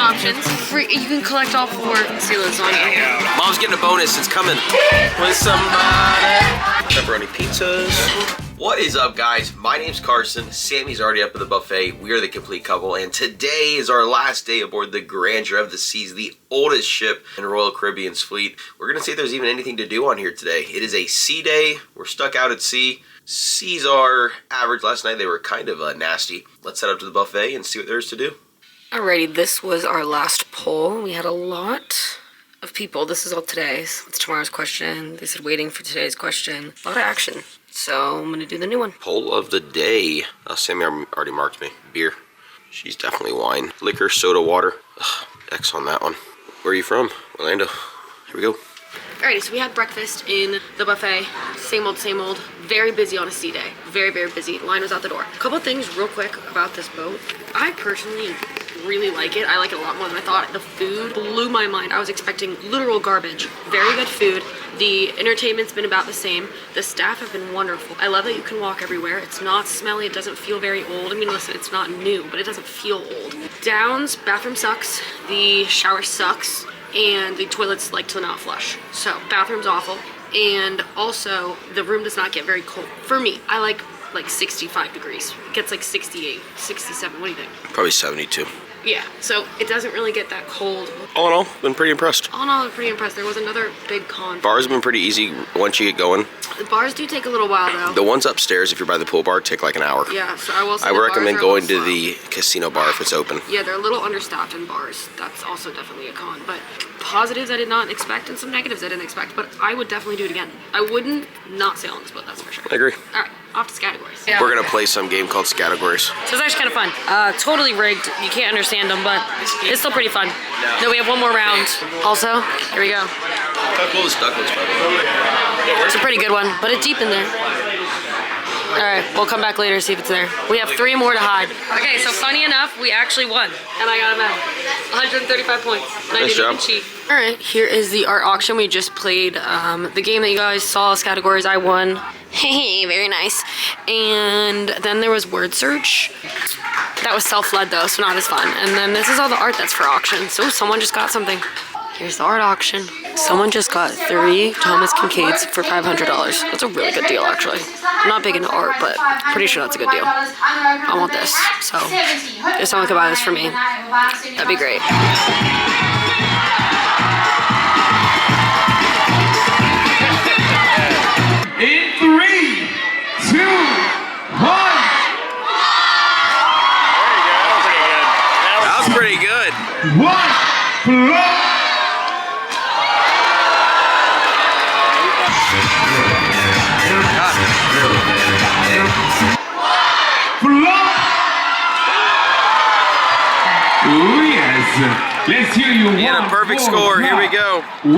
options. Free, you can collect all 4 Steelers on you. Mom's getting a bonus. It's coming. With some pepperoni pizzas. What is up, guys? My name's Carson. Sammy's already up at the buffet. We are the complete couple, and today is our last day aboard the Grandeur of the Seas, the oldest ship in Royal Caribbean's fleet. We're gonna see if there's even anything to do on here today. It is a sea day. We're stuck out at sea. Seas are average. Last night they were kind of nasty. Let's head up to the buffet and see what there is to do. Alrighty, this was our last poll. We had a lot of people. This is all today's. It's tomorrow's question. They said waiting for today's question. A lot of action. So I'm gonna do the new one. Poll of the day. Sammy already marked me. Beer. She's definitely wine. Liquor, soda, water. Ugh, X on that one. Where are you from? Orlando. Here we go. Alrighty, so we had breakfast in the buffet. Same old, same old. Very busy on a sea day. Very, very busy. Line was out the door. A couple things real quick about this boat. I personally really like it. I like it a lot more than I thought. The food blew my mind. I was expecting literal garbage. Very good food. The entertainment's been about the same. The staff have been wonderful. I love that you can walk everywhere. It's not smelly. It doesn't feel very old. I mean, listen, it's not new, but it doesn't feel old. Downs, bathroom sucks. The shower sucks. And the toilets like to not flush. So bathroom's awful. And also the room does not get very cold. For me, I like 65 degrees. It gets like 68, 67. What do you think? Probably 72. Yeah, so it doesn't really get that cold. All in all, been pretty impressed. All in all, I'm pretty impressed. There was another big con. Bars have been pretty easy once you get going. The bars do take a little while though. The ones upstairs, if you're by the pool bar, take like an hour. Yeah, so I will say I would recommend going to slow. the casino bar if it's open. Yeah, they're a little understaffed in bars. That's also definitely a con. But positives I did not expect and some negatives I didn't expect. But I would definitely do it again. I wouldn't not sail on this boat, that's for sure. I agree. All right, off to Scategories. Yeah. We're gonna play some game called Scategories. So it's actually kind of fun. Totally rigged. You can't understand them, but it's still pretty fun. Then we have one more round. Also, here we go. How cool is Douglas, by the way? It's a pretty good one, but it's deep in there. All right, we'll come back later, see if it's there. We have 3 more to hide. Okay, so funny enough, we actually won. And I got a medal. 135 points. Nice job. Cheat. All right, here is the art auction. We just played the game that you guys saw, Scategories. I won. Hey, very nice. And then there was word search. That was self-led though, so not as fun. And then this is all the art that's for auction. So someone just got something. Here's the art auction. Someone just got 3 Thomas Kincaids for $500. That's a really good deal, actually. I'm not big into art, but pretty sure that's a good deal. I want this, so if someone could buy this for me, that'd be great. In 3, 2, 1. That was pretty good. 1, blow. Oh yes. Let's hear you. And a perfect score. Here we go. One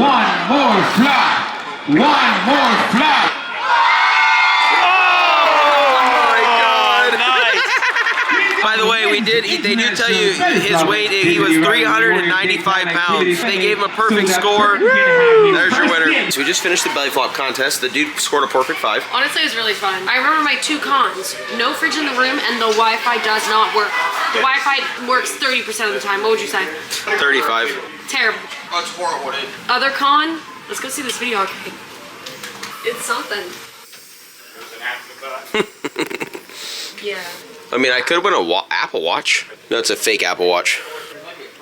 more flop. One more flop. By the way, they do tell you his weight, he was 395 pounds. They gave him a perfect score. There's your winner. So we just finished the belly flop contest. The dude scored a perfect 5. Honestly, it was really fun. I remember my 2 cons. No fridge in the room and the Wi-Fi does not work. The Wi-Fi works 30% of the time. What would you say? 35. Terrible. That's horrible, dude. Other con? Let's go see this video. Okay. It's something. Yeah. I mean, I could win a Apple Watch. No, it's a fake Apple Watch.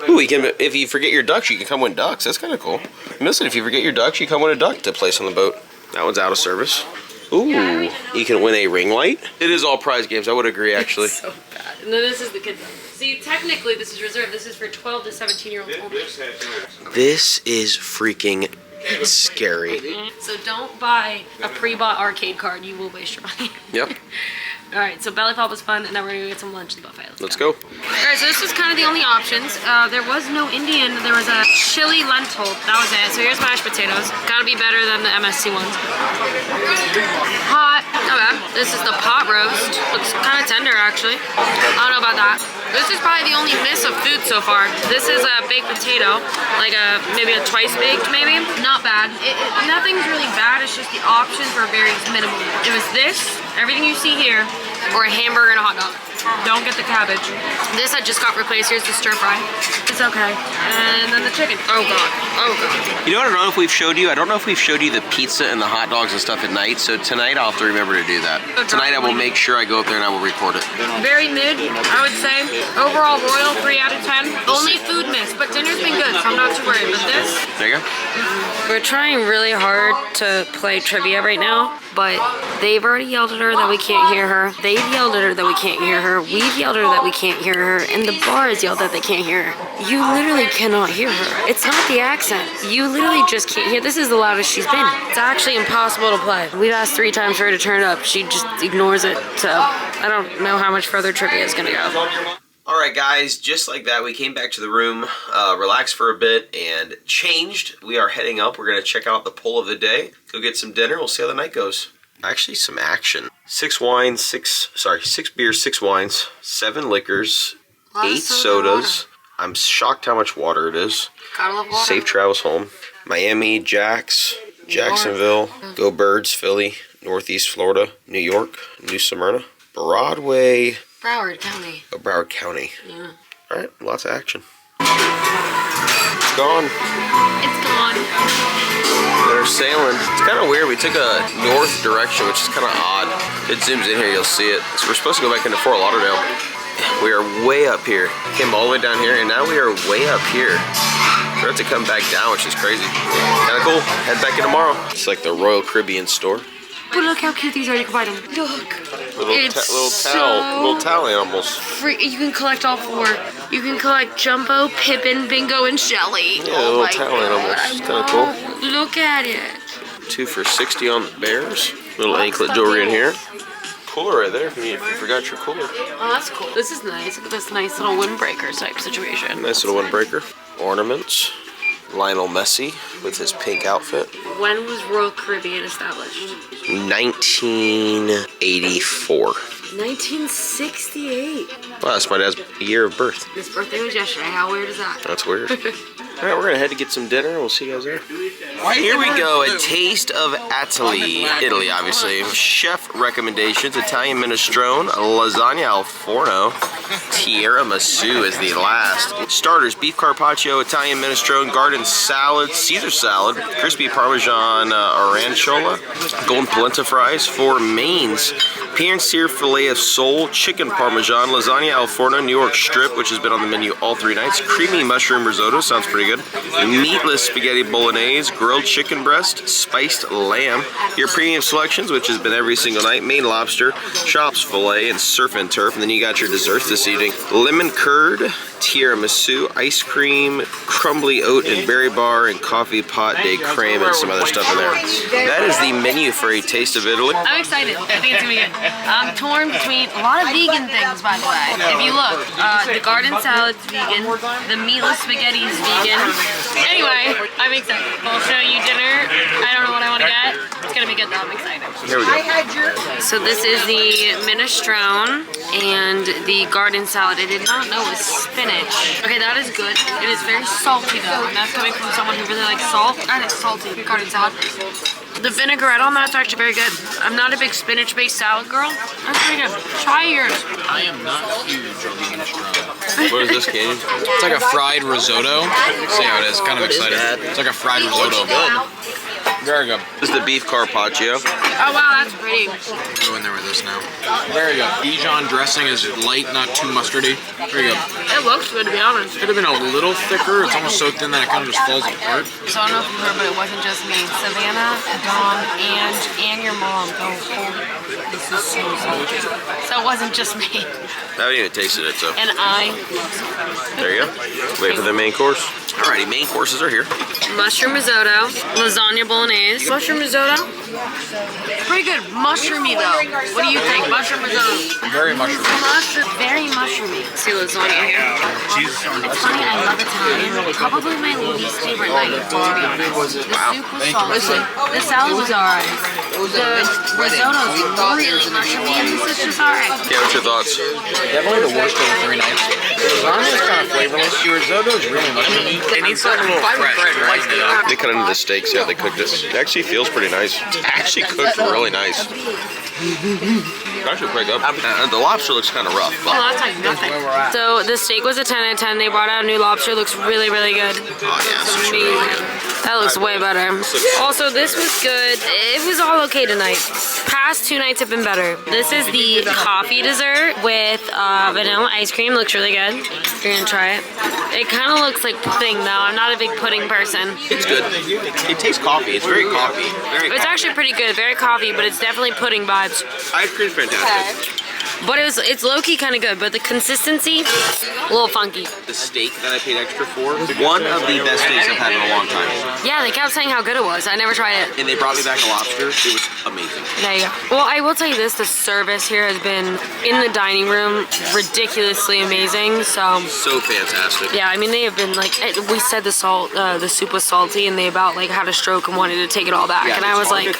Ooh, if you forget your ducks, you can come win ducks. That's kind of cool. Listen, if you forget your ducks, you come win a duck to place on the boat. That one's out of service. Ooh, you can win a ring light. It is all prize games. I would agree, actually. It's so bad. And then this is the kid one. See, technically, this is reserved. This is for 12 to 17-year-olds only. This is freaking scary. So don't buy a pre-bought arcade card. You will waste your money. Yep. All right, so belly flop was fun, and now we're gonna get some lunch at the buffet. Let's go. All right, so this was kind of the only options. There was no Indian. There was a chili lentil. That was it. So here's mashed potatoes. Gotta be better than the MSC ones. Hot. Not bad. This is the pot roast. Looks kind of tender, actually. I don't know about that. This is probably the only miss of food so far. This is a baked potato, like maybe a twice baked, maybe. Not bad. Nothing's really bad. It's just the options were very minimal. It was this, everything you see here, or a hamburger and a hot dog. Don't get the cabbage. This I just got replaced. Here's the stir fry. It's okay. And then the chicken. Oh god. Oh god. You know what I don't know if we've showed you? I don't know if we've showed you the pizza and the hot dogs and stuff at night, so tonight I'll have to remember to do that. Tonight I will make sure I go up there and I will record it. Very mid, I would say. Overall royal, 3 out of 10. Only food miss, but dinner's been good, so I'm not too worried. But this... There you go. We're trying really hard to play trivia right now, but they've already yelled at her that we can't hear her. They've yelled at her that we can't hear her. We've yelled at her that we can't hear her. And the bar has yelled that they can't hear her. You literally cannot hear her. It's not the accent. You literally just can't hear. This is the loudest she's been. It's actually impossible to play. We've asked 3 times for her to turn it up. She just ignores it. So I don't know how much further trivia is gonna go. All right, guys, just like that, we came back to the room, relaxed for a bit, and changed. We are heading up. We're going to check out the poll of the day, go get some dinner. We'll see how the night goes. Actually, some action. 6 beers, 6 wines, 7 liquors, 8 sodas. I'm shocked how much water it is. Gotta love water. Safe travels home. Miami, Jacksonville, go Birds, Philly, Northeast Florida, New York, New Smyrna, Broadway, Broward County. Oh, Broward County. Yeah. All right, lots of action. It's gone. It's gone. They're sailing. It's kind of weird. We took a north direction, which is kind of odd. It zooms in here, you'll see it. So we're supposed to go back into Fort Lauderdale. We are way up here. Came all the way down here, and now we are way up here. We have to come back down, which is crazy. Kind of cool. Head back in tomorrow. It's like the Royal Caribbean store. But look how cute these are. You can buy them. Look. Little towel animals. Free. You can collect all 4. You can collect Jumbo, Pippin, Bingo, and Shelly. Yeah, little towel animals. It's kind of cool. Look at it. 2 for $60 on the bears. Little anklet jewelry in here. Cooler right there if you forgot your cooler. Oh, that's cool. This is nice. Look at this nice little windbreaker type situation. Nice little windbreaker. Ornaments. Lionel Messi with his pink outfit. When was Royal Caribbean established? 1984. 1968. Well, that's my dad's year of birth. His birthday was yesterday. How weird is that? That's weird. All right, we're gonna head to get some dinner. We'll see you guys there. Here we go, a taste of Italy. Italy, obviously. Chef recommendations: Italian minestrone, lasagna al forno, tiramisu is the last. Starters: beef carpaccio, Italian minestrone, garden salad, Caesar salad, crispy Parmesan aranciola, golden polenta fries. For mains: pea and sear filet of sole, chicken Parmesan, lasagna al forno, New York strip, which has been on the menu all 3 nights, creamy mushroom risotto, sounds pretty good, meatless spaghetti bolognese, grilled chicken breast, spiced lamb, your premium selections, which has been every single night, Maine lobster, chops filet, and surf and turf, and then you got your desserts this evening, lemon curd, tiramisu, ice cream, crumbly oat and berry bar, and coffee pot de creme, and some other stuff in there. That is the menu for a taste of Italy. I'm excited. I think it's gonna be good. I'm torn between a lot of vegan things, by the way. If you look, the garden salad's vegan, the meatless spaghetti's vegan. Anyway, I'm excited. I'll show you dinner. I don't know what I want to get. It's gonna be good though. I'm excited. Here we go. So this is the minestrone and the garden salad. I did not know it was spinach. Okay, that is good. It is very salty though, and that's coming from someone who really likes salt. And it's salty garden salad. The vinaigrette on that's actually very good. I'm not a big spinach-based salad girl. That's pretty good. Try yours. I am not huge on the minestrone. What is this, Canyon? It's like a fried risotto. See how it is. Kind of excited. It's like a fried risotto. Very good. This is the beef carpaccio. Oh wow, that's pretty. Go in there with this now. Very good. Dijon dressing is light, not too mustardy. Very good. It looks good to be honest. Could have been a little thicker. It's almost so thin that it kind of just falls apart. So I don't know if you heard, but it wasn't just me. Savannah, Dawn, and your mom go, oh, this is so good. So it wasn't just me. I haven't even tasted it, so. And I. There you go. Wait for the main course. Alrighty, main courses are here. Mushroom risotto, lasagna bolognese. Mushroom risotto? Pretty good. Mushroomy though. What do you think? Mushroom risotto. Very mushroomy. Very mushroomy. See lasagna here. It's funny, I love Italian. Probably my least favorite night, to be honest. The soup was solid. The salad was alright. The risotto's really mushroomy and this is just alright. Yeah, what's your thoughts? Definitely the worst of the 3 nights. The lasagna is kind of flavorless. The risotto is really mushroomy. It needs something a little fresh, right? They cut into the steaks, yeah, they cooked it. It actually feels pretty nice. It actually cooked really nice. actually pretty good. The lobster looks kind of rough. Oh, that's like nothing. So the steak was a 10 out of 10. They brought out a new lobster. Looks really, really good. Oh, yeah. Amazing. That looks way better. Also, this was good. It was all okay tonight. Past 2 nights have been better. This is the coffee dessert with vanilla ice cream. Looks really good. You're gonna try it. It kind of looks like pudding though. I'm not a big pudding person. It's good. It tastes coffee. It's very coffee. It's actually pretty good. Very coffee, but it's definitely pudding vibes. Ice cream's fantastic. But it's low-key kind of good, but the consistency, a little funky. The steak that I paid extra for, one of the best steaks I've had in a long time. Yeah, they kept saying how good it was. I never tried it. And they brought me back a lobster. It was amazing. There you go. Well, I will tell you this, the service here has been, in the dining room, ridiculously amazing, so. So fantastic. Yeah, I mean, they have been like, we said the soup was salty, and they about like had a stroke and wanted to take it all back. Yeah, and I was like,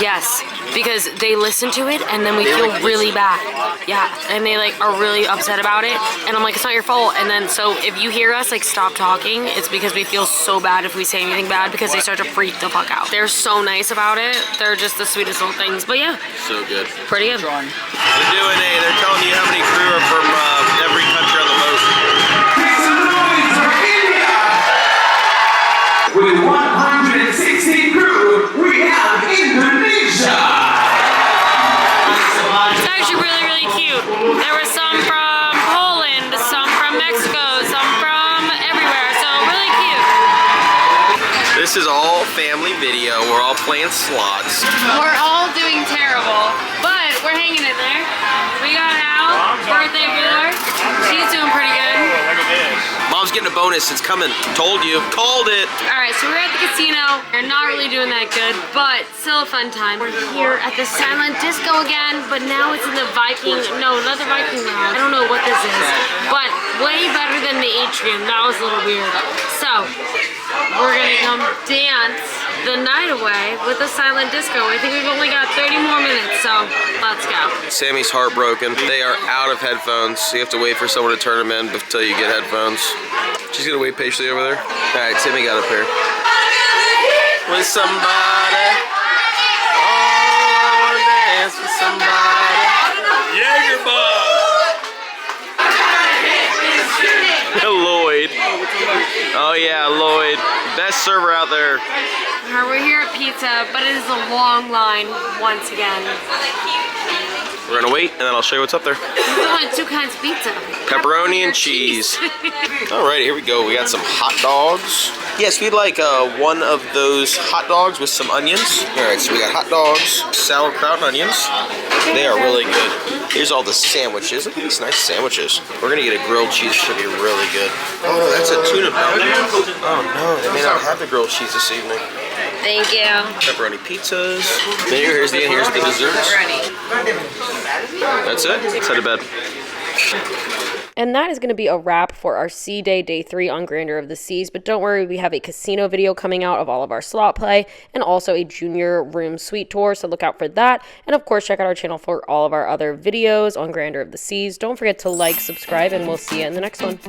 yes, because they listen to it, and then we feel really bad. Yeah, and they like are really upset about it, and I'm like, it's not your fault. And then so if you hear us like stop talking, it's because we feel so bad if we say anything bad, because they start to freak the fuck out. They're so nice about it. They're just the sweetest little things. But yeah, so good. Pretty good. They're doing they're telling you how many crew are from every country on the boat. With 160 crew, we have Indonesia. It's actually really, really cute. There were some from Poland, some from Mexico, some from everywhere, so really cute. This is all family video. We're all playing slots. We're all doing terrible, but we're hanging in there. We got Al, birthday boy. She's doing pretty good. Mom's getting a bonus. It's coming. Told you. Called it. All right, so we're at the casino. We're not really doing that good, but still a fun time. We're here at the silent disco again, but now it's in the Viking, no, not the Viking lounge. I don't know what this is, but way better than the atrium. That was a little weird. So, we're gonna come dance the night away with the silent disco. I think we've only got 30 more minutes, so let's go. Sammy's heartbroken. They are out of headphones, so you have to wait for someone to turn them in until you get headphones. She's gonna wait patiently over there. All right, Timmy got up here. With somebody. Oh, I wanna dance with somebody. Jaeger Bob. Lloyd. Oh yeah, Lloyd. Best server out there. We're here at pizza, but it is a long line once again. We're gonna wait, and then I'll show you what's up there. There's only 2 kinds of pizza. Pepperoni and cheese. All right, here we go. We got some hot dogs. Yes, we'd like one of those hot dogs with some onions. All right, so we got hot dogs, sauerkraut and onions. They are really good. Here's all the sandwiches. Look at these nice sandwiches. We're gonna get a grilled cheese. Should be really good. Oh no, that's a tuna melt. Oh no, they may not have the grilled cheese this evening. Thank you. Pepperoni pizzas. Here's the desserts. That's it. Let's head to bed. And that is going to be a wrap for our Sea Day, Day 3 on Grandeur of the Seas. But don't worry, we have a casino video coming out of all of our slot play and also a junior room suite tour, so look out for that. And of course, check out our channel for all of our other videos on Grandeur of the Seas. Don't forget to like, subscribe, and we'll see you in the next one.